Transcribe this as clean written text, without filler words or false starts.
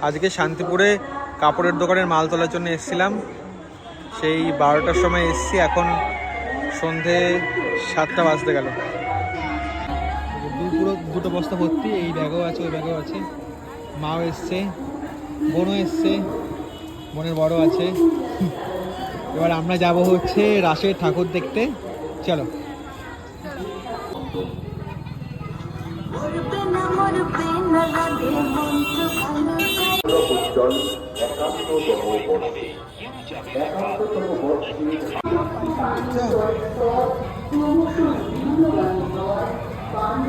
আজকে শান্তিপুরে কাপড়ের দোকানের মাল তোলার জন্য এসেছিলাম, সেই 12টার সময় এসেছি, এখন সন্ধে 7টা বাজতে গেল। পুরো দুটো বস্তা ভর্তি, এই ব্যাগও আছে ওই ব্যাগও আছে। মাও এসছে, বোনও এসছে, বোনের বড় আছে। এবার আমরা যাব হচ্ছে রাসের ঠাকুর দেখতে, চলো। আমি